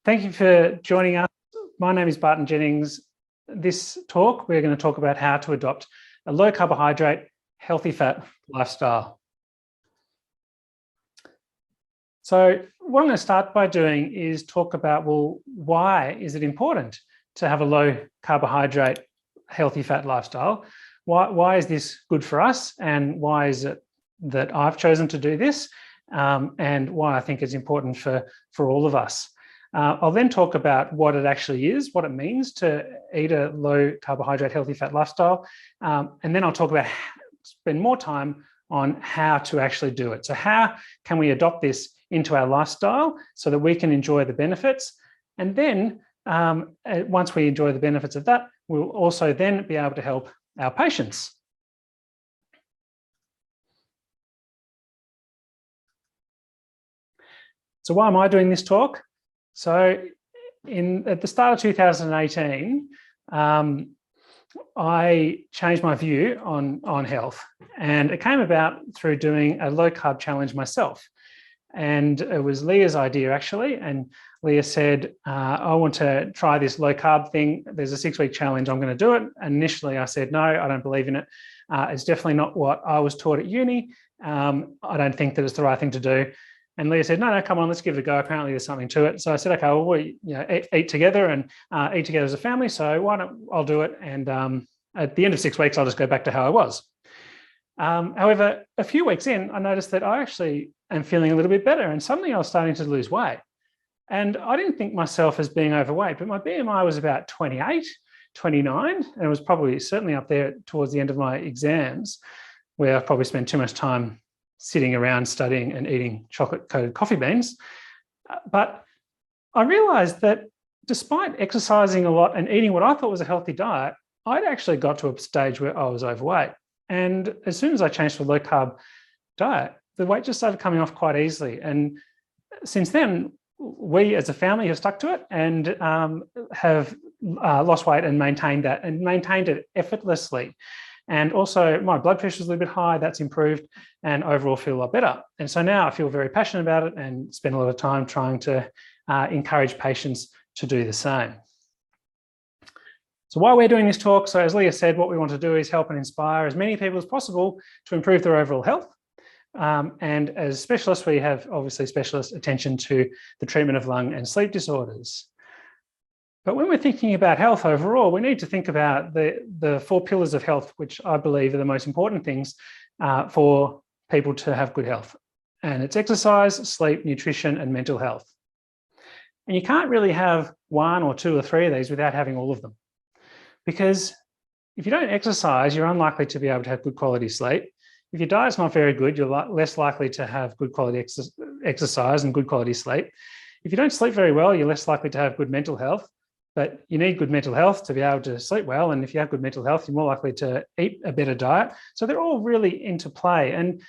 Thank you for joining us. My name is Barton Jennings. This talk, we're going to talk about how to adopt a low carbohydrate, healthy fat lifestyle. So what I'm going to start by doing is talk about, well, why is it important to have a low carbohydrate, healthy fat lifestyle? Why is this good for us? And why is it that I've chosen to do this? And why I think it's important for all of us. I'll then talk about what it actually is, what it means to eat a low carbohydrate, healthy fat lifestyle. And then I'll talk about, spend more time on how to actually do it. So how can we adopt this into our lifestyle so that we can enjoy the benefits? And then once we enjoy the benefits of that, we'll also then be able to help our patients. So why am I doing this talk? So at the start of 2018, I changed my view on health, and it came about through doing a low carb challenge myself. And it was Leah's idea actually. And Leah said, I want to try this low carb thing. There's a 6-week challenge, I'm going to do it. And initially I said, no, I don't believe in it. It's definitely not what I was taught at uni. I don't think that it's the right thing to do. And Leah said, no, come on, let's give it a go. Apparently there's something to it. So I said, okay, well, we eat together and eat together as a family. So why don't I'll do it. And at the end of 6 weeks, I'll just go back to how I was. However, a few weeks in, I noticed that I actually am feeling a little bit better. And suddenly I was starting to lose weight. And I didn't think myself as being overweight, but my BMI was about 28, 29. And it was probably certainly up there towards the end of my exams, where I probably spent too much time sitting around studying and eating chocolate-coated coffee beans. But I realized that despite exercising a lot and eating what I thought was a healthy diet, I'd actually got to a stage where I was overweight. And as soon as I changed to a low-carb diet, the weight just started coming off quite easily. And since then, we as a family have stuck to it and have lost weight and maintained that and maintained it effortlessly. And also my blood pressure is a little bit high, that's improved, and overall feel a lot better. And so now I feel very passionate about it and spend a lot of time trying to encourage patients to do the same. So why we're doing this talk, so as Leah said, what we want to do is help and inspire as many people as possible to improve their overall health. And as specialists, we have obviously specialist attention to the treatment of lung and sleep disorders. But when we're thinking about health overall, we need to think about the 4 pillars of health, which I believe are the most important things for people to have good health. And it's exercise, sleep, nutrition, and mental health. And you can't really have 1 or 2 or 3 of these without having all of them. Because if you don't exercise, you're unlikely to be able to have good quality sleep. If your diet's not very good, you're less likely to have good quality exercise and good quality sleep. If you don't sleep very well, you're less likely to have good mental health. But you need good mental health to be able to sleep well. And if you have good mental health, you're more likely to eat a better diet. So they're all really interplay. And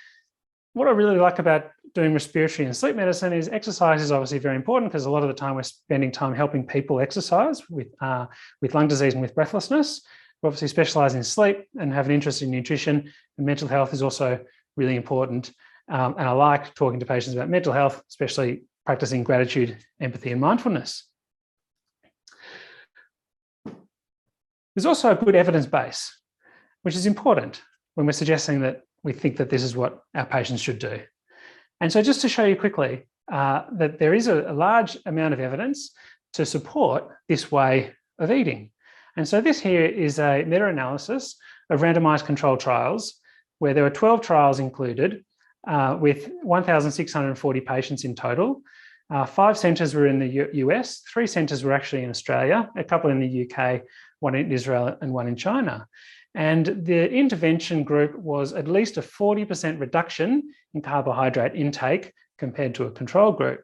what I really like about doing respiratory and sleep medicine is exercise is obviously very important because a lot of the time we're spending time helping people exercise with lung disease and with breathlessness. We obviously specialize in sleep and have an interest in nutrition, and mental health is also really important. And I like talking to patients about mental health, especially practicing gratitude, empathy, and mindfulness. There's also a good evidence base, which is important when we're suggesting that we think that this is what our patients should do. And so just to show you quickly that there is a large amount of evidence to support this way of eating. And so this here is a meta-analysis of randomized controlled trials where there were 12 trials included with 1,640 patients in total. 5 centres were in the US, 3 centres were actually in Australia, a couple in the UK, 1 in Israel and 1 in China. And the intervention group was at least a 40% reduction in carbohydrate intake compared to a control group.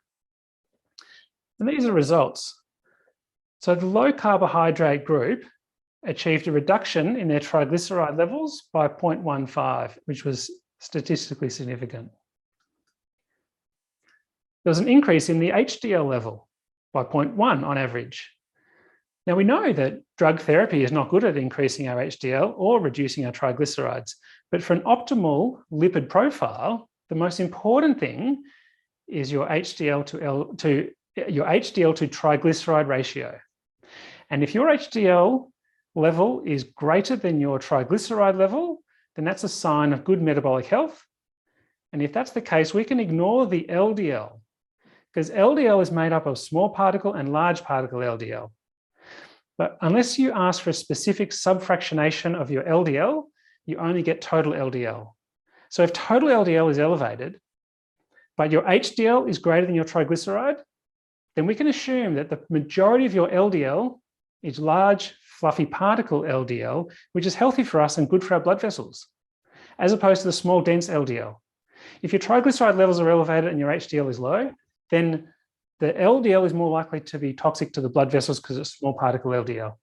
And these are the results. So the low carbohydrate group achieved a reduction in their triglyceride levels by 0.15, which was statistically significant. There was an increase in the HDL level by 0.1 on average. Now, we know that drug therapy is not good at increasing our HDL or reducing our triglycerides, but for an optimal lipid profile, the most important thing is your HDL to your HDL to triglyceride ratio. And if your HDL level is greater than your triglyceride level, then that's a sign of good metabolic health. And if that's the case, we can ignore the LDL, because LDL is made up of small particle and large particle LDL. But unless you ask for a specific subfractionation of your LDL, you only get total LDL. So if total LDL is elevated, but your HDL is greater than your triglyceride, then we can assume that the majority of your LDL is large, fluffy particle LDL, which is healthy for us and good for our blood vessels, as opposed to the small, dense LDL. If your triglyceride levels are elevated and your HDL is low, then the LDL is more likely to be toxic to the blood vessels because it's small particle LDL.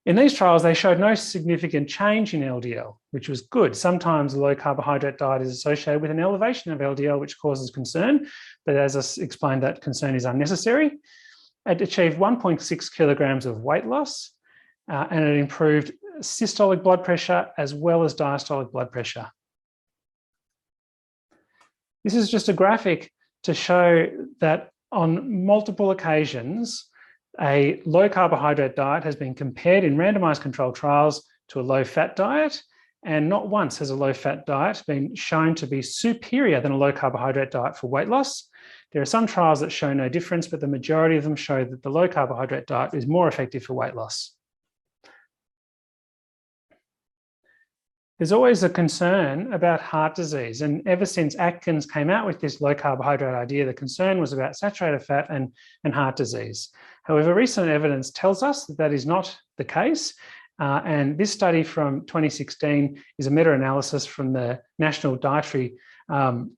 In these trials, they showed no significant change in LDL, which was good. Sometimes a low carbohydrate diet is associated with an elevation of LDL, which causes concern. But as I explained, that concern is unnecessary. It achieved 1.6 kilograms of weight loss, and it improved systolic blood pressure as well as diastolic blood pressure. This is just a graphic to show that on multiple occasions, a low carbohydrate diet has been compared in randomized controlled trials to a low fat diet, and not once has a low fat diet been shown to be superior than a low carbohydrate diet for weight loss. There are some trials that show no difference, but the majority of them show that the low carbohydrate diet is more effective for weight loss. There's always a concern about heart disease, and ever since Atkins came out with this low carbohydrate idea, the concern was about saturated fat and heart disease. However, recent evidence tells us that that is not the case, and this study from 2016 is a meta-analysis from the National Dietary, from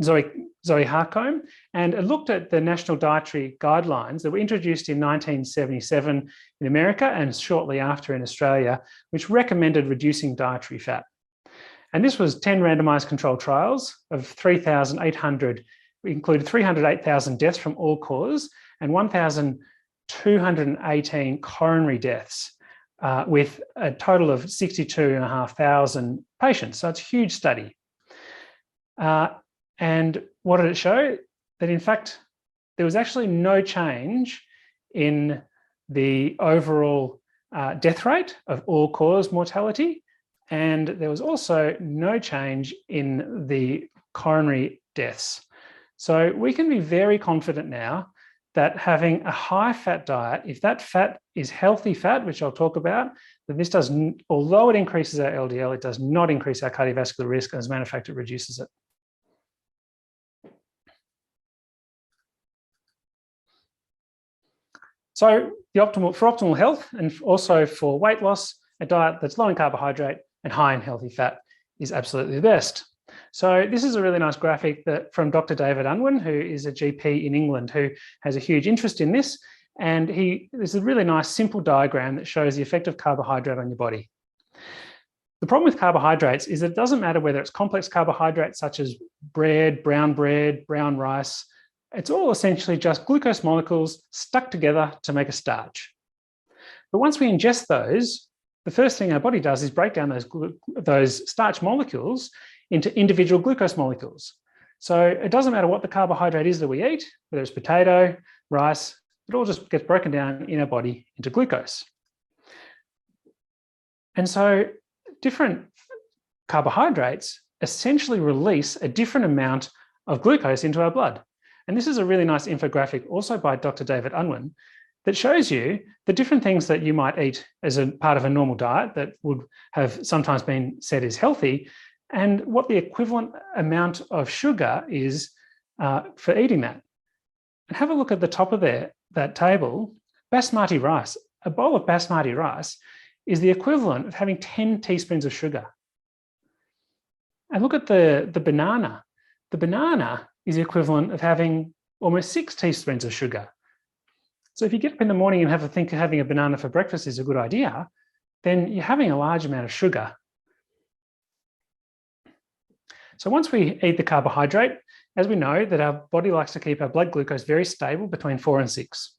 Zoe Harcombe, and it looked at the National Dietary Guidelines that were introduced in 1977 in America and shortly after in Australia, which recommended reducing dietary fat. And this was 10 randomized controlled trials of 3,800, included 308,000 deaths from all cause and 1,218 coronary deaths, with a total of 62,500 patients. So it's a huge study. And what did it show? That in fact, there was actually no change in the overall death rate of all-cause mortality, and there was also no change in the coronary deaths. So we can be very confident now that having a high-fat diet, if that fat is healthy fat, which I'll talk about, that this does, although it increases our LDL, it does not increase our cardiovascular risk, and as a matter of fact, it reduces it. So for optimal health and also for weight loss, a diet that's low in carbohydrate and high in healthy fat is absolutely the best. So this is a really nice graphic from Dr. David Unwin, who is a GP in England who has a huge interest in this. And there's a really nice simple diagram that shows the effect of carbohydrate on your body. The problem with carbohydrates is that it doesn't matter whether it's complex carbohydrates such as bread, brown rice. It's all essentially just glucose molecules stuck together to make a starch. But once we ingest those, the first thing our body does is break down those starch molecules into individual glucose molecules. So it doesn't matter what the carbohydrate is that we eat, whether it's potato, rice, it all just gets broken down in our body into glucose. And so different carbohydrates essentially release a different amount of glucose into our blood. And this is a really nice infographic also by Dr. David Unwin that shows you the different things that you might eat as a part of a normal diet that would have sometimes been said is healthy, and what the equivalent amount of sugar is for eating that. And have a look at the top of that table. Basmati rice, a bowl of basmati rice is the equivalent of having 10 teaspoons of sugar. And look at the banana. The banana is the equivalent of having almost 6 teaspoons of sugar. So if you get up in the morning and think having a banana for breakfast is a good idea, then you're having a large amount of sugar. So once we eat the carbohydrate, as we know that our body likes to keep our blood glucose very stable between 4 and 6.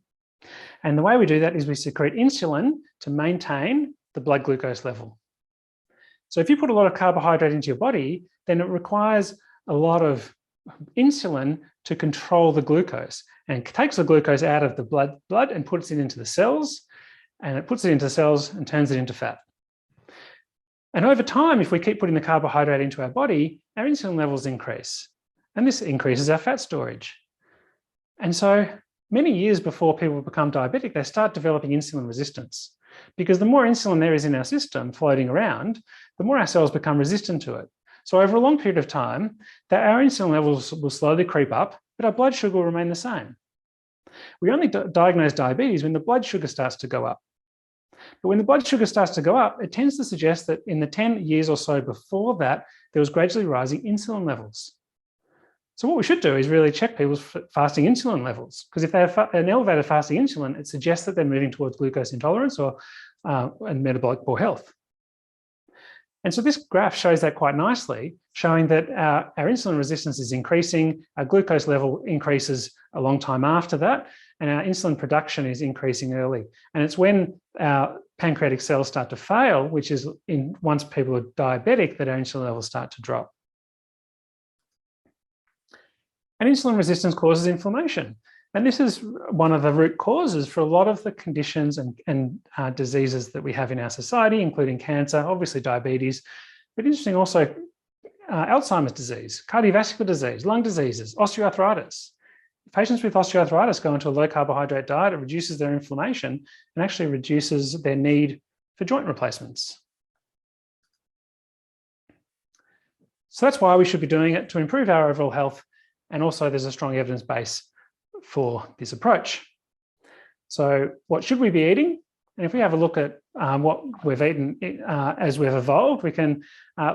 And the way we do that is we secrete insulin to maintain the blood glucose level. So if you put a lot of carbohydrate into your body, then it requires a lot of insulin to control the glucose, and it takes the glucose out of the blood and puts it into the cells, and it puts it into the cells and turns it into fat. And over time, if we keep putting the carbohydrate into our body, our insulin levels increase, and this increases our fat storage. And so many years before people become diabetic, they start developing insulin resistance, because the more insulin there is in our system floating around, the more our cells become resistant to it. So over a long period of time, our insulin levels will slowly creep up, but our blood sugar will remain the same. We only diagnose diabetes when the blood sugar starts to go up. But when the blood sugar starts to go up, it tends to suggest that in the 10 years or so before that, there was gradually rising insulin levels. So what we should do is really check people's fasting insulin levels, because if they have an elevated fasting insulin, it suggests that they're moving towards glucose intolerance or and metabolic poor health. And so this graph shows that quite nicely, showing that our insulin resistance is increasing, our glucose level increases a long time after that, and our insulin production is increasing early. And it's when our pancreatic cells start to fail, which is once people are diabetic, that our insulin levels start to drop. And insulin resistance causes inflammation. And this is one of the root causes for a lot of the conditions and diseases that we have in our society, including cancer, obviously diabetes, but interesting also Alzheimer's disease, cardiovascular disease, lung diseases, osteoarthritis. Patients with osteoarthritis go into a low carbohydrate diet, it reduces their inflammation and actually reduces their need for joint replacements. So that's why we should be doing it, to improve our overall health. And also there's a strong evidence base for this approach. So what should we be eating? And if we have a look at what we've eaten as we've evolved, we can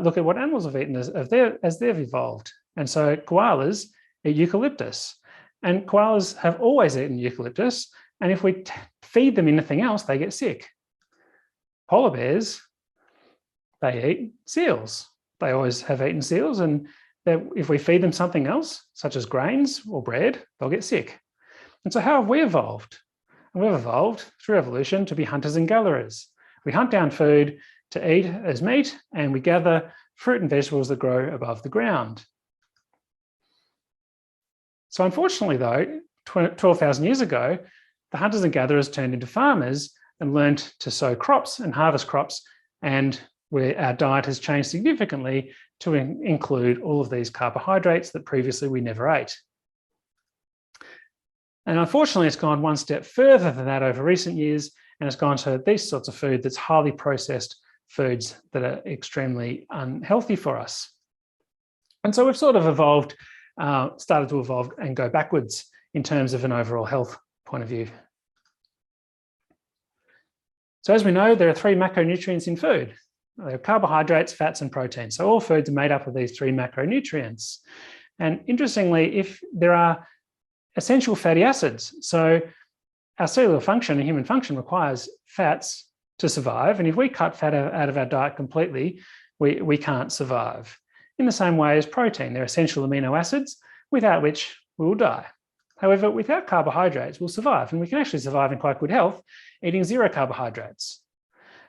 look at what animals have eaten as they've evolved. And so koalas eat eucalyptus, and koalas have always eaten eucalyptus. And if we feed them anything else, they get sick. Polar bears, they eat seals. They always have eaten seals, and if we feed them something else, such as grains or bread, they'll get sick. And so how have we evolved? And we've evolved through evolution to be hunters and gatherers. We hunt down food to eat as meat, and we gather fruit and vegetables that grow above the ground. So unfortunately though, 12,000 years ago, the hunters and gatherers turned into farmers and learned to sow crops and harvest crops, and where our diet has changed significantly to include all of these carbohydrates that previously we never ate. And unfortunately, it's gone one step further than that over recent years, and it's gone to these sorts of food that's highly processed foods that are extremely unhealthy for us. And so we've sort of evolved, started to evolve and go backwards in terms of an overall health point of view. So as we know, there are 3 macronutrients in food. There are carbohydrates, fats, and proteins. So all foods are made up of these 3 macronutrients. And interestingly, if there are essential fatty acids, so our cellular function and human function requires fats to survive. And if we cut fat out of our diet completely, we can't survive. In the same way as protein, they're essential amino acids, without which we will die. However, without carbohydrates, we'll survive. And we can actually survive in quite good health eating 0 carbohydrates.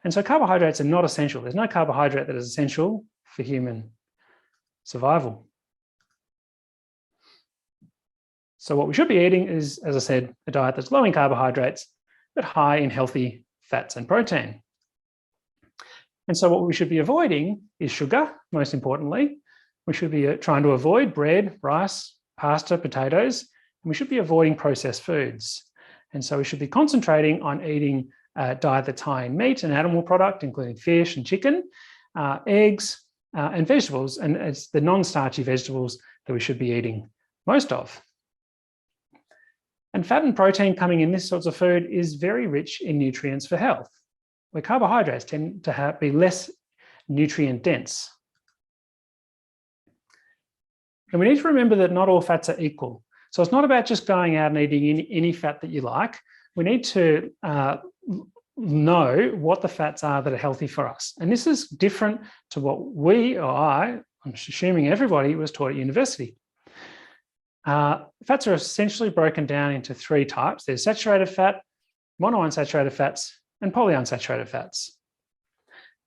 And so carbohydrates are not essential. There's no carbohydrate that is essential for human survival. So what we should be eating is, as I said, a diet that's low in carbohydrates, but high in healthy fats and protein. And so what we should be avoiding is sugar, most importantly. We should be trying to avoid bread, rice, pasta, potatoes, and we should be avoiding processed foods. And so we should be concentrating on eating a diet that's high in meat and animal product, including fish and chicken, eggs, and vegetables. And it's the non-starchy vegetables that we should be eating most of. And fat and protein coming in this sorts of food is very rich in nutrients for health, where carbohydrates tend to be less nutrient dense. And we need to remember that not all fats are equal. So it's not about just going out and eating any fat that you like. We need to know what the fats are that are healthy for us. And this is different to what I'm assuming everybody was taught at university. Fats are essentially broken down into 3 types. There's saturated fat, monounsaturated fats, and polyunsaturated fats.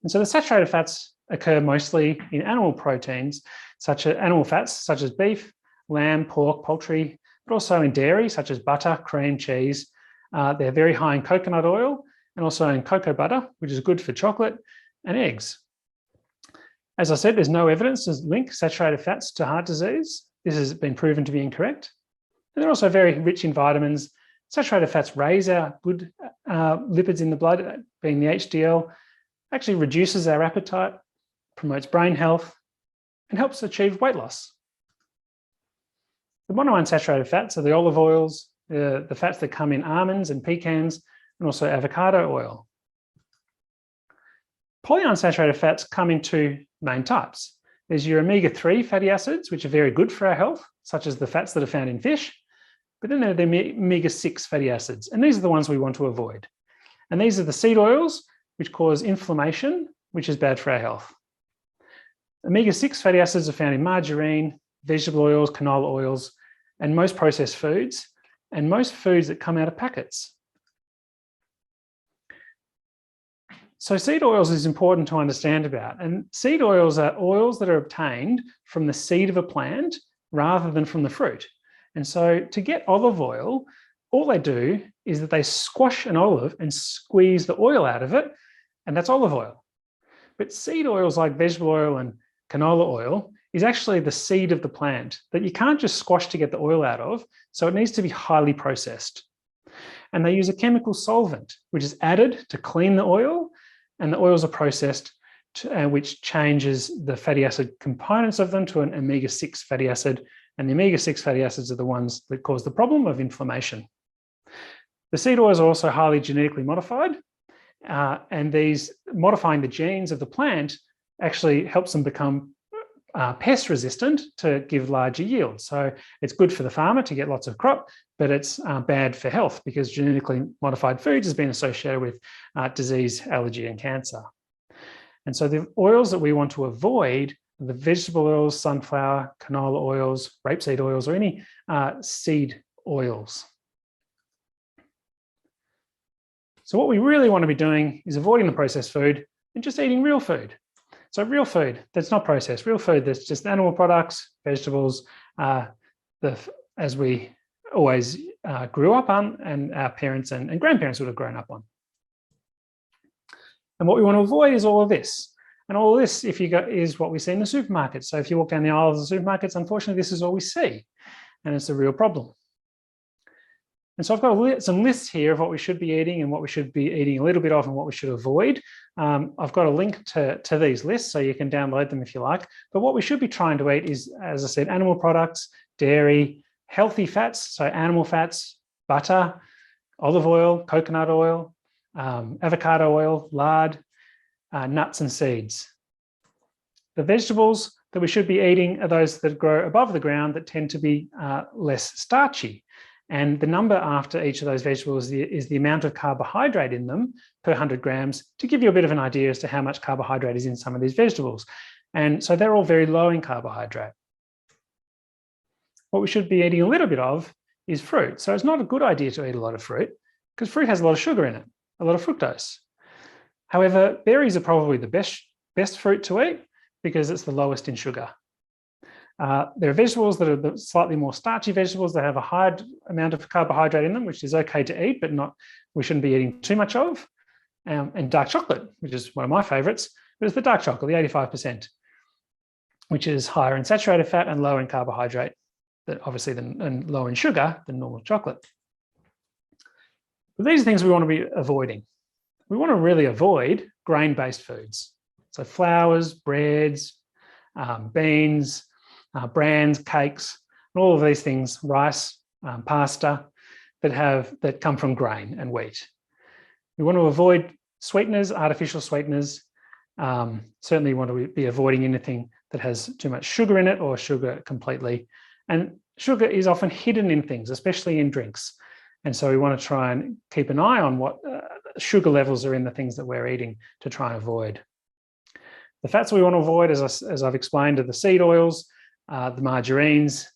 And so the saturated fats occur mostly in animal proteins, animal fats such as beef, lamb, pork, poultry, but also in dairy, such as butter, cream, cheese. They're very high in coconut oil and also in cocoa butter, which is good for chocolate, and eggs. As I said, there's no evidence to link saturated fats to heart disease. This has been proven to be incorrect. And they're also very rich in vitamins. Saturated fats raise our good lipids in the blood, being the HDL, actually reduces our appetite, promotes brain health, and helps achieve weight loss. The monounsaturated fats are the olive oils, the fats that come in almonds and pecans, and also avocado oil. Polyunsaturated fats come in two main types. There's your omega-3 fatty acids, which are very good for our health, such as the fats that are found in fish. But then there are the omega-6 fatty acids, and these are the ones we want to avoid. And these are the seed oils, which cause inflammation, which is bad for our health. Omega-6 fatty acids are found in margarine, vegetable oils, canola oils, and most processed foods, and most foods that come out of packets. So seed oils is important to understand about. And seed oils are oils that are obtained from the seed of a plant rather than from the fruit. And so to get olive oil, all they do is that they squash an olive and squeeze the oil out of it, and that's olive oil. But seed oils like vegetable oil and canola oil is actually the seed of the plant that you can't just squash to get the oil out of, so it needs to be highly processed. And they use a chemical solvent, which is added to clean the oil, and the oils are processed, which changes the fatty acid components of them to an omega-6 fatty acid, and the omega-6 fatty acids are the ones that cause the problem of inflammation. The seed oils are also highly genetically modified, and these modifying the genes of the plant actually helps them become pest resistant to give larger yields. So it's good for the farmer to get lots of crop, but it's bad for health because genetically modified foods has been associated with disease, allergy, and cancer. And so the oils that we want to avoid are the vegetable oils, sunflower, canola oils, rapeseed oils, or any seed oils. So what we really want to be doing is avoiding the processed food and just eating real food. So real food that's not processed, real food that's just animal products, vegetables, as we always grew up on and our parents and grandparents would have grown up on. And what we want to avoid is all of this. And all of this, if you go, is what we see in the supermarkets. So if you walk down the aisles of the supermarkets, unfortunately, this is all we see. And it's a real problem. And so I've got some lists here of what we should be eating and what we should be eating a little bit of and what we should avoid. I've got a link to these lists, so you can download them if you like. But what we should be trying to eat is, as I said, animal products, dairy, healthy fats, so animal fats, butter, olive oil, coconut oil, avocado oil, lard, nuts and seeds. The vegetables that we should be eating are those that grow above the ground that tend to be less starchy. And the number after each of those vegetables is the amount of carbohydrate in them per 100 grams to give you a bit of an idea as to how much carbohydrate is in some of these vegetables. And so they're all very low in carbohydrate. What we should be eating a little bit of is fruit. So it's not a good idea to eat a lot of fruit because fruit has a lot of sugar in it, a lot of fructose. However, berries are probably the best fruit to eat because it's the lowest in sugar. There are vegetables that are the slightly more starchy vegetables that have a high amount of carbohydrate in them, which is okay to eat, but we shouldn't be eating too much of. And dark chocolate, which is one of my favorites, but it's the dark chocolate, the 85%, which is higher in saturated fat and lower in carbohydrate, and lower in sugar than normal chocolate. But these are things we want to be avoiding. We want to really avoid grain-based foods. So flours, breads, beans, brands, cakes, and all of these things, rice, pasta, that come from grain and wheat. We want to avoid sweeteners, artificial sweeteners. Certainly want to be avoiding anything that has too much sugar in it or sugar completely. And sugar is often hidden in things, especially in drinks. And so we want to try and keep an eye on what sugar levels are in the things that we're eating to try and avoid. The fats we want to avoid, as I've explained, are the seed oils, the margarines,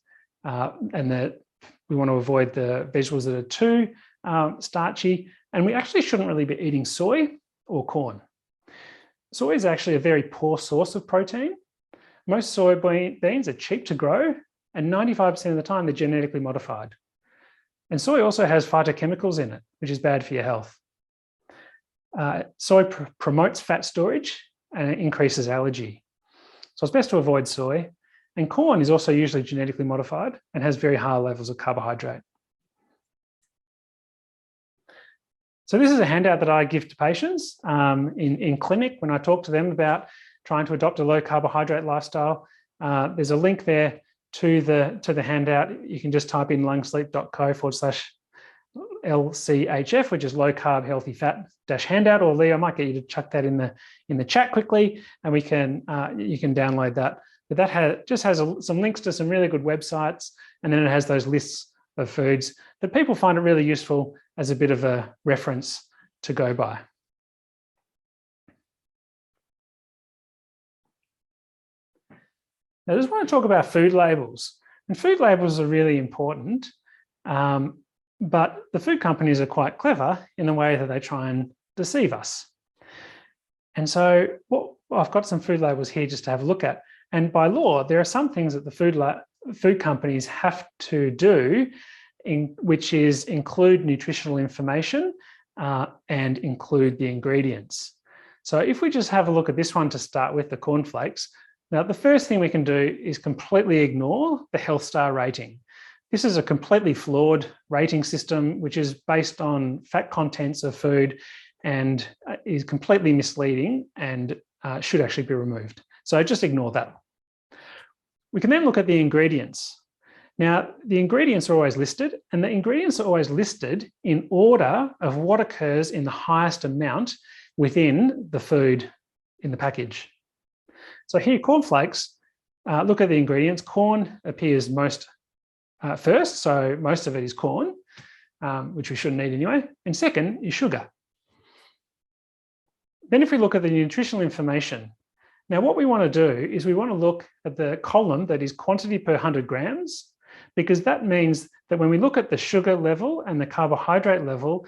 and we want to avoid the vegetables that are too starchy. And we actually shouldn't really be eating soy or corn. Soy is actually a very poor source of protein. Most soybeans are cheap to grow and 95% of the time they're genetically modified. And soy also has phytochemicals in it, which is bad for your health. Soy promotes fat storage and it increases allergy. So it's best to avoid soy. And corn is also usually genetically modified and has very high levels of carbohydrate. So this is a handout that I give to patients in clinic when I talk to them about trying to adopt a low carbohydrate lifestyle. There's a link there to the handout. You can just type in longsleep.co/LCHF, which is low carb healthy fat -handout, or Lee, I might get you to chuck that in the chat quickly, and you can download that. But that just has some links to some really good websites, and then it has those lists of foods that people find it really useful as a bit of a reference to go by. Now, I just want to talk about food labels. And food labels are really important, but the food companies are quite clever in the way that they try and deceive us. And so I've got some food labels here just to have a look at. And by law, there are some things that the food companies have to do, which is include nutritional information and include the ingredients. So if we just have a look at this one to start with, the cornflakes. Now, the first thing we can do is completely ignore the health star rating. This is a completely flawed rating system, which is based on fat contents of food and is completely misleading and should actually be removed. So just ignore that. We can then look at the ingredients. Now, the ingredients are always listed, and the ingredients are always listed in order of what occurs in the highest amount within the food in the package. So here, cornflakes, look at the ingredients. Corn appears most first, so most of it is corn, which we shouldn't eat anyway. And second is sugar. Then if we look at the nutritional information, now what we want to do is we want to look at the column that is quantity per 100 grams, because that means that when we look at the sugar level and the carbohydrate level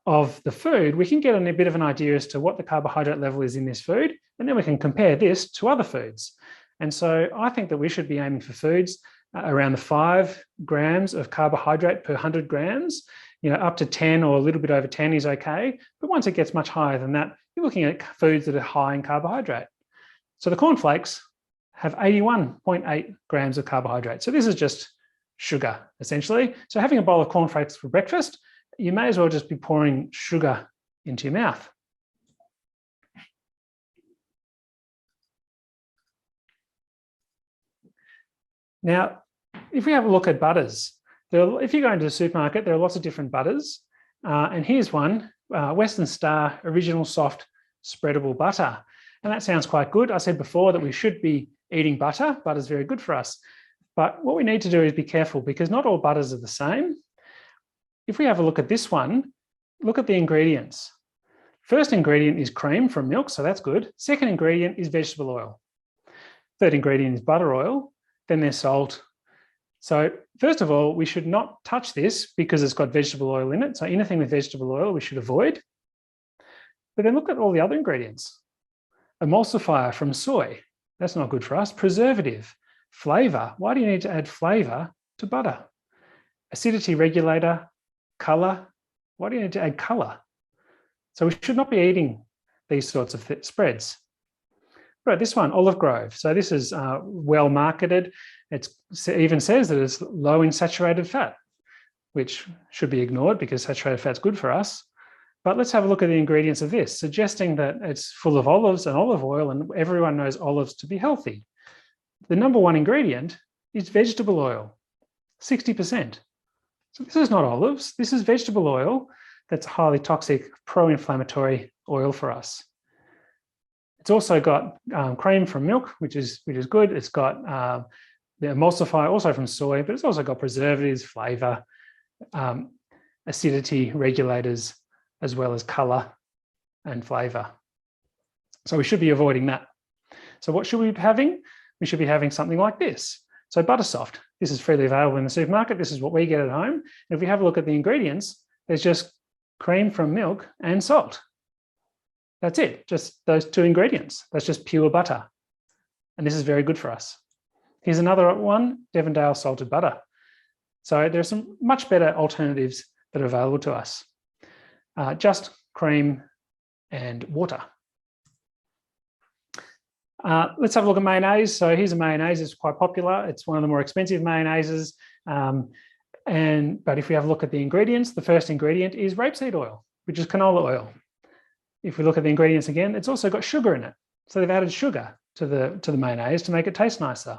of the food, we can get a bit of an idea as to what the carbohydrate level is in this food, and then we can compare this to other foods. And so I think that we should be aiming for foods around the 5 grams of carbohydrate per 100 grams. Up to 10 or a little bit over 10 is okay. But once it gets much higher than that, you're looking at foods that are high in carbohydrate. So the cornflakes have 81.8 grams of carbohydrate. So this is just sugar, essentially. So having a bowl of cornflakes for breakfast, you may as well just be pouring sugar into your mouth. Now, if we have a look at butters, if you go into the supermarket, there are lots of different butters. And here's one, Western Star Original Soft Spreadable Butter. And that sounds quite good. I said before that we should be eating butter. Butter's very good for us. But what we need to do is be careful, because not all butters are the same. If we have a look at this one, look at the ingredients. First ingredient is cream from milk, so that's good. Second ingredient is vegetable oil. Third ingredient is butter oil. Then there's salt. So first of all, we should not touch this because it's got vegetable oil in it. So anything with vegetable oil we should avoid. But then look at all the other ingredients. Emulsifier from soy. That's not good for us. Preservative. Flavor. Why do you need to add flavor to butter? Acidity regulator. Color. Why do you need to add color? So we should not be eating these sorts of spreads. Right, this one, Olive Grove. So this is well marketed. It even says that it's low in saturated fat, which should be ignored because saturated fat's good for us. But let's have a look at the ingredients of this, suggesting that it's full of olives and olive oil, and everyone knows olives to be healthy. The number one ingredient is vegetable oil, 60%. So this is not olives. This is vegetable oil that's a highly toxic, pro-inflammatory oil for us. It's also got cream from milk, which is good. It's got the emulsifier, also from soy, but it's also got preservatives, flavor, acidity regulators, as well as color and flavor. So we should be avoiding that. So what should we be having? We should be having something like this. So Buttersoft, this is freely available in the supermarket. This is what we get at home. And if we have a look at the ingredients, there's just cream from milk and salt. That's it, just those two ingredients. That's just pure butter. And this is very good for us. Here's another one, Devondale salted butter. So there's some much better alternatives that are available to us. Just cream and water. Let's have a look at mayonnaise. So here's a mayonnaise. It's quite popular. It's one of the more expensive mayonnaises. But if we have a look at the ingredients, the first ingredient is rapeseed oil, which is canola oil. If we look at the ingredients again, it's also got sugar in it. So they've added sugar to the mayonnaise to make it taste nicer.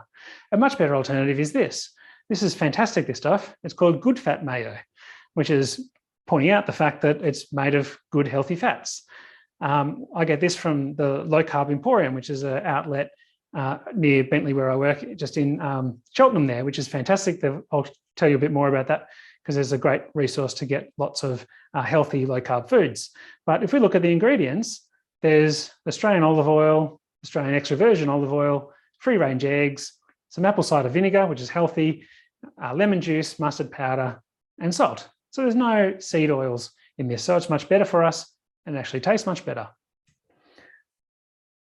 A much better alternative is this. This is fantastic, this stuff. It's called good fat mayo, which is pointing out the fact that it's made of good, healthy fats. I get this from the Low Carb Emporium, which is an outlet near Bentley where I work, just in Cheltenham there, which is fantastic. I'll tell you a bit more about that because there's a great resource to get lots of healthy low carb foods. But if we look at the ingredients, there's Australian olive oil, Australian extra virgin olive oil, free range eggs, some apple cider vinegar, which is healthy, lemon juice, mustard powder, and salt. So there's no seed oils in this. So it's much better for us and actually tastes much better.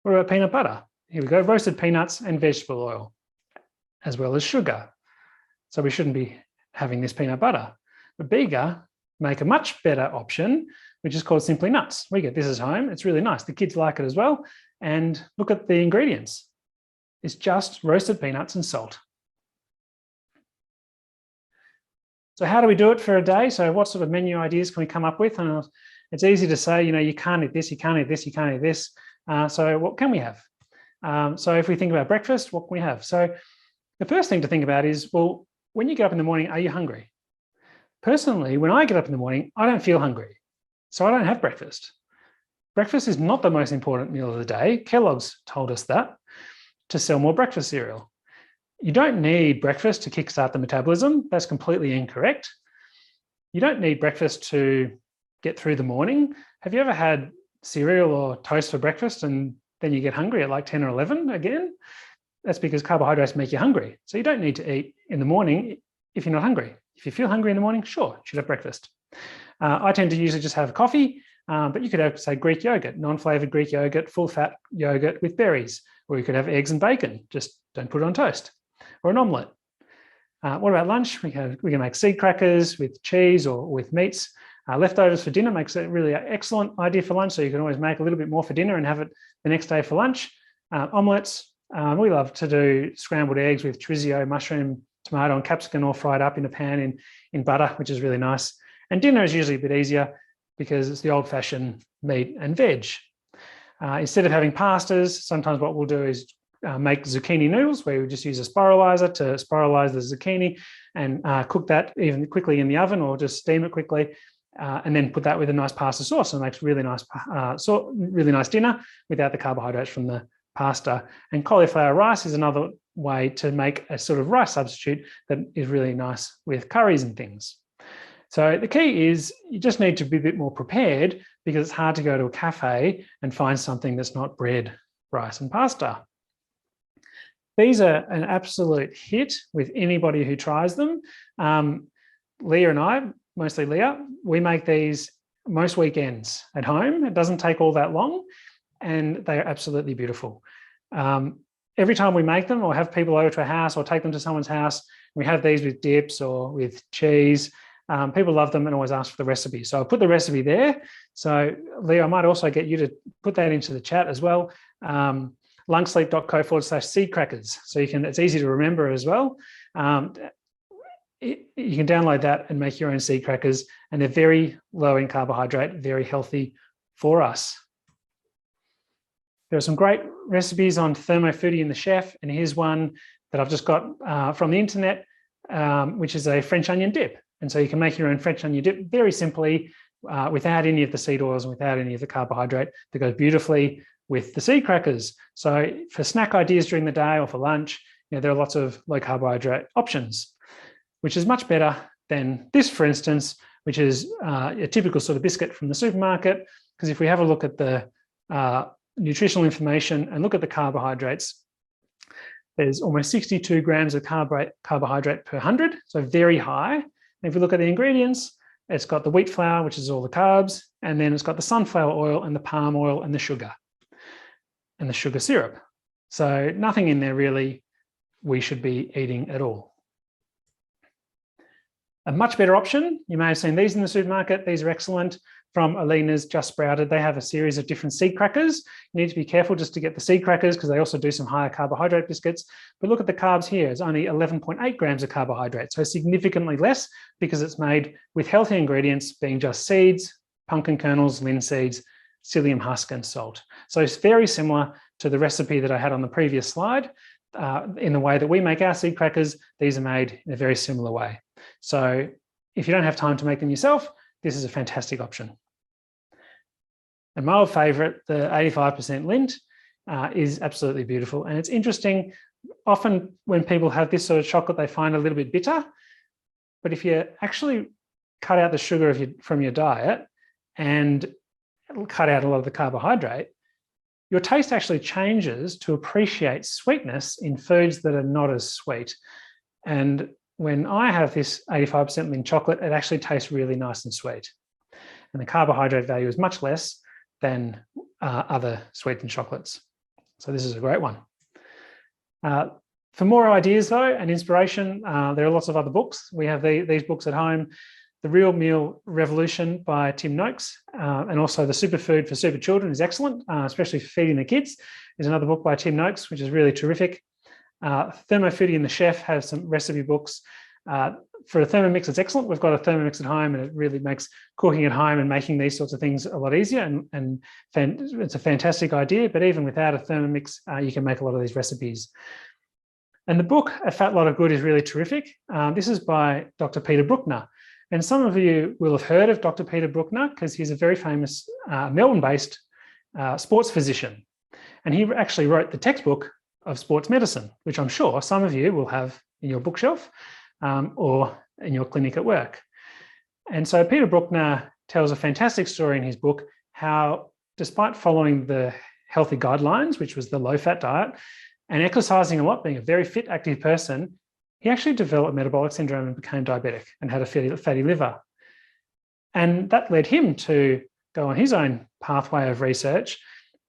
What about peanut butter? Here we go, roasted peanuts and vegetable oil, as well as sugar. So we shouldn't be having this peanut butter. But Bega make a much better option, which is called Simply Nuts. We get this at home. It's really nice. The kids like it as well. And look at the ingredients. It's just roasted peanuts and salt. So how do we do it for a day? So what sort of menu ideas can we come up with? And it's easy to say, you can't eat this, you can't eat this, you can't eat this. So what can we have? So if we think about breakfast, what can we have? So the first thing to think about is, well, when you get up in the morning, are you hungry? Personally, when I get up in the morning, I don't feel hungry. So I don't have breakfast. Breakfast is not the most important meal of the day. Kellogg's told us that to sell more breakfast cereal. You don't need breakfast to kickstart the metabolism. That's completely incorrect. You don't need breakfast to get through the morning. Have you ever had cereal or toast for breakfast and then you get hungry at like 10 or 11 again? That's because carbohydrates make you hungry. So you don't need to eat in the morning if you're not hungry. If you feel hungry in the morning, sure, you should have breakfast. I tend to usually just have coffee, but you could have, say, Greek yogurt, non-flavored Greek yogurt, full-fat yogurt with berries, or you could have eggs and bacon. Just don't put it on toast, or an omelette. What about lunch? We can make seed crackers with cheese or with meats. Leftovers for dinner makes it really an excellent idea for lunch, so you can always make a little bit more for dinner and have it the next day for lunch. Omelettes. We love to do scrambled eggs with chorizo, mushroom, tomato and capsicum all fried up in a pan in butter, which is really nice. And dinner is usually a bit easier because it's the old-fashioned meat and veg. Instead of having pastas, sometimes what we'll do is make zucchini noodles, where we just use a spiralizer to spiralize the zucchini and cook that even quickly in the oven or just steam it quickly, and then put that with a nice pasta sauce, and it makes really nice dinner without the carbohydrates from the pasta. And cauliflower rice is another way to make a sort of rice substitute that is really nice with curries and things. So the key is you just need to be a bit more prepared, because it's hard to go to a cafe and find something that's not bread, rice and pasta. These are an absolute hit with anybody who tries them. Leah and I, mostly Leah, we make these most weekends at home. It doesn't take all that long, and they are absolutely beautiful. Every time we make them or have people over to a house or take them to someone's house, we have these with dips or with cheese. People love them and always ask for the recipe. So I'll put the recipe there. So Leah, I might also get you to put that into the chat as well. Longsleep.co/seed crackers. So it's easy to remember as well. You can download that and make your own seed crackers, and they're very low in carbohydrate, very healthy for us. There are some great recipes on Thermo Foodie and the Chef, and here's one that I've just got from the internet, which is a French onion dip. And so you can make your own French onion dip very simply without any of the seed oils and without any of the carbohydrate, that goes beautifully with the seed crackers. So for snack ideas during the day or for lunch, there are lots of low carbohydrate options, which is much better than this, for instance, which is a typical sort of biscuit from the supermarket. Because if we have a look at the nutritional information and look at the carbohydrates, there's almost 62 grams of carbohydrate per 100, so very high. And if we look at the ingredients, it's got the wheat flour, which is all the carbs, and then it's got the sunflower oil and the palm oil and the sugar syrup. So nothing in there really we should be eating at all. A much better option, you may have seen these in the supermarket. These are excellent, from Alina's Just Sprouted. They have a series of different seed crackers. You need to be careful just to get the seed crackers because they also do some higher carbohydrate biscuits. But look at the carbs here. It's only 11.8 grams of carbohydrate, so significantly less because it's made with healthy ingredients being just seeds, pumpkin kernels, linseeds, psyllium husk and salt. So it's very similar to the recipe that I had on the previous slide. In the way that we make our seed crackers, these are made in a very similar way. So if you don't have time to make them yourself, this is a fantastic option. And my old favourite, the 85% lint, is absolutely beautiful. And it's interesting, often when people have this sort of chocolate, they find it a little bit bitter. But if you actually cut out the sugar from your diet and cut out a lot of the carbohydrate, your taste actually changes to appreciate sweetness in foods that are not as sweet. And when I have this 85% lint chocolate, it actually tastes really nice and sweet. And the carbohydrate value is much less than other sweetened chocolates. So this is a great one. For more ideas though and inspiration, there are lots of other books. We have these books at home. The Real Meal Revolution by Tim Noakes, and also The Superfood for Super Children is excellent, especially for feeding the kids. There's another book by Tim Noakes, which is really terrific. Thermofoodie and the Chef have some recipe books. For a Thermomix, it's excellent. We've got a Thermomix at home and it really makes cooking at home and making these sorts of things a lot easier, and it's a fantastic idea. But even without a Thermomix, you can make a lot of these recipes. And the book, A Fat Lot of Good, is really terrific. This is by Dr. Peter Bruckner. And some of you will have heard of Dr. Peter Bruckner because he's a very famous Melbourne-based sports physician. And he actually wrote the textbook of sports medicine, which I'm sure some of you will have in your bookshelf or in your clinic at work. And so Peter Bruckner tells a fantastic story in his book how, despite following the healthy guidelines, which was the low-fat diet, and exercising a lot, being a very fit, active person, he actually developed metabolic syndrome and became diabetic and had a fatty liver. And that led him to go on his own pathway of research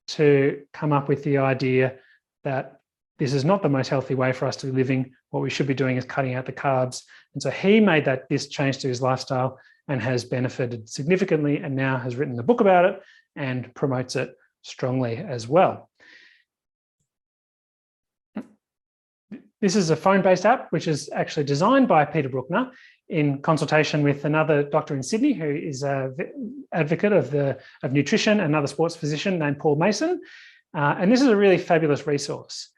to come up with the idea that this is not the most healthy way for us to be living. What we should be doing is cutting out the carbs. And so he made this change to his lifestyle and has benefited significantly, and now has written a book about it and promotes it strongly as well. This is a phone-based app, which is actually designed by Peter Bruckner in consultation with another doctor in Sydney who is an advocate of nutrition, another sports physician named Paul Mason. And this is a really fabulous resource.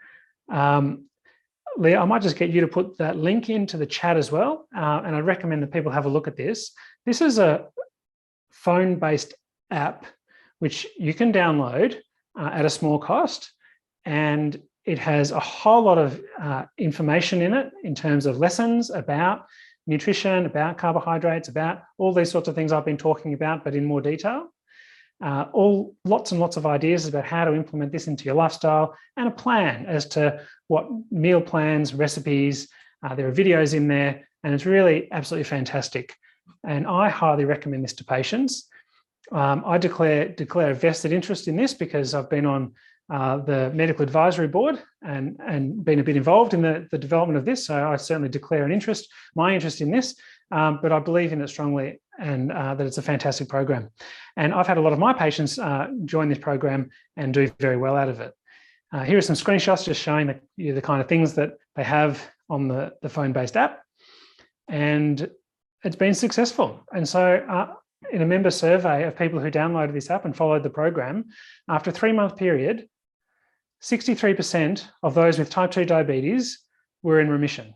Leah, I might just get you to put that link into the chat as well. And I recommend that people have a look at this. This is a phone-based app which you can download at a small cost, and it has a whole lot of information in it in terms of lessons about nutrition, about carbohydrates, about all these sorts of things I've been talking about, but in more detail. Lots and lots of ideas about how to implement this into your lifestyle, and a plan as to what meal plans, recipes, there are videos in there, and it's really absolutely fantastic. And I highly recommend this to patients. I declare a vested interest in this because I've been on the medical advisory board and been a bit involved in the development of this. So I certainly declare my interest in this, but I believe in it strongly, and that it's a fantastic program. And I've had a lot of my patients join this program and do very well out of it. Here are some screenshots just showing the kind of things that they have on the phone-based app, and it's been successful. And so in a member survey of people who downloaded this app and followed the program, after a 3-month period, 63% of those with type 2 diabetes were in remission.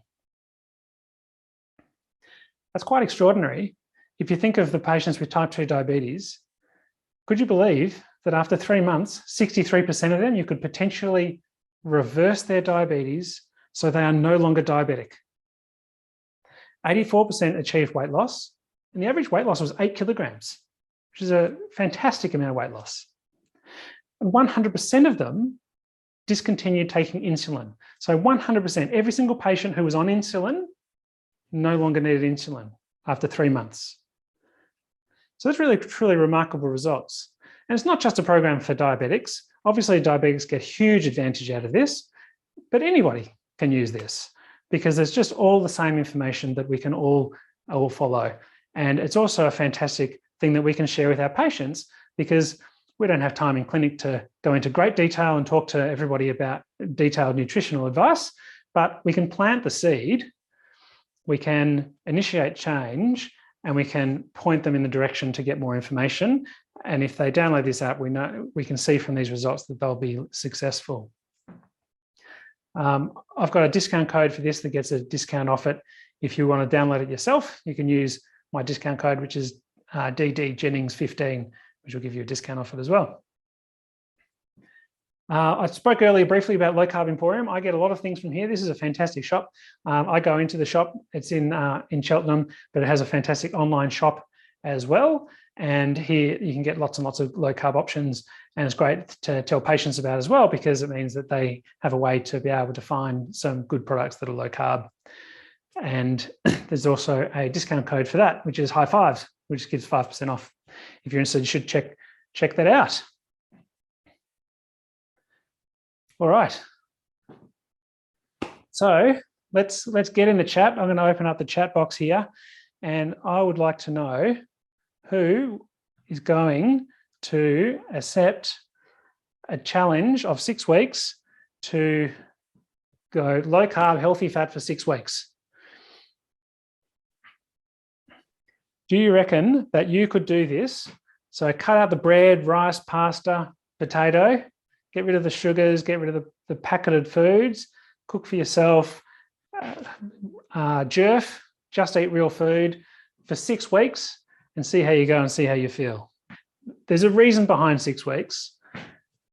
That's quite extraordinary. If you think of the patients with type 2 diabetes, could you believe that after 3 months, 63% of them, you could potentially reverse their diabetes so they are no longer diabetic? 84% achieved weight loss, and the average weight loss was 8 kilograms, which is a fantastic amount of weight loss. And 100% of them discontinued taking insulin. So 100%, every single patient who was on insulin no longer needed insulin after 3 months. So that's really, truly remarkable results. And it's not just a program for diabetics. Obviously, diabetics get huge advantage out of this, but anybody can use this, because there's just all the same information that we can all follow. And it's also a fantastic thing that we can share with our patients, because we don't have time in clinic to go into great detail and talk to everybody about detailed nutritional advice, but we can plant the seed, we can initiate change, and we can point them in the direction to get more information. And if they download this app, we can see from these results that they'll be successful. I've got a discount code for this that gets a discount off it. If you want to download it yourself, you can use my discount code, which is DDJennings15, which will give you a discount off it as well. I spoke earlier briefly about Low Carb Emporium. I get a lot of things from here. This is a fantastic shop. I go into the shop. It's in Cheltenham, but it has a fantastic online shop as well. And here you can get lots and lots of low carb options. And it's great to tell patients about as well, because it means that they have a way to be able to find some good products that are low carb. And there's also a discount code for that, which is high fives, which gives 5% off. If you're interested, you should check that out. All right. So let's get in the chat. I'm going to open up the chat box here, and I would like to know who is going to accept a challenge of 6 weeks to go low carb, healthy fat for 6 weeks. Do you reckon that you could do this? So cut out the bread, rice, pasta, potato, get rid of the sugars, get rid of the packeted foods, cook for yourself, jerf, just eat real food for 6 weeks and see how you go and see how you feel. There's a reason behind 6 weeks.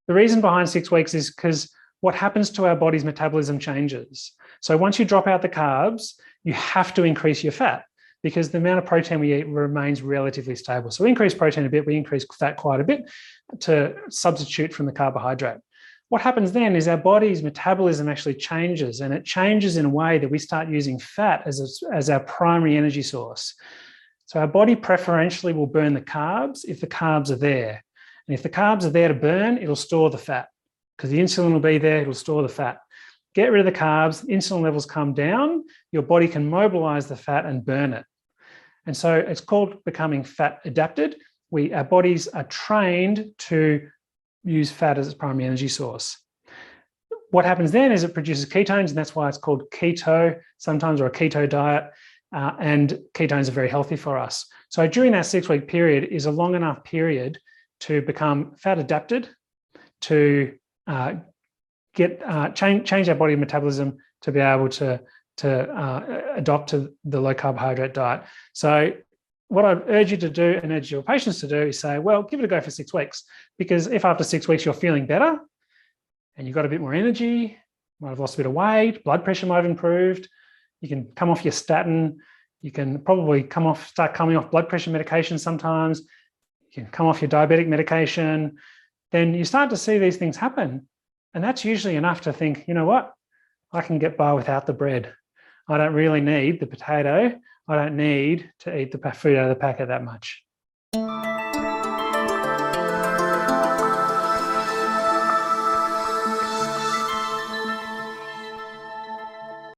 The reason behind 6 weeks is because what happens to our body's metabolism changes. So once you drop out the carbs, you have to increase your fat, because the amount of protein we eat remains relatively stable. So we increase protein a bit, we increase fat quite a bit to substitute from the carbohydrate. What happens then is our body's metabolism actually changes, and it changes in a way that we start using fat as our primary energy source. So our body preferentially will burn the carbs if the carbs are there. And if the carbs are there to burn, it'll store the fat, because the insulin will be there, it'll store the fat. Get rid of the carbs, insulin levels come down, your body can mobilize the fat and burn it. And so it's called becoming fat adapted. Our bodies are trained to use fat as its primary energy source. What happens then is it produces ketones, and that's why it's called keto sometimes, or a keto diet. And ketones are very healthy for us. So during that 6-week period is a long enough period to become fat adapted, to change our body metabolism to be able to adopt to the low carbohydrate diet. So what I urge you to do and urge your patients to do is say, well, give it a go for 6 weeks, because if after 6 weeks you're feeling better and you've got a bit more energy, might have lost a bit of weight, blood pressure might have improved, you can come off your statin, you can probably start coming off blood pressure medication sometimes, you can come off your diabetic medication, then you start to see these things happen. And that's usually enough to think, you know what, I can get by without the bread. I don't really need the potato. I don't need to eat the food out of the packet that much.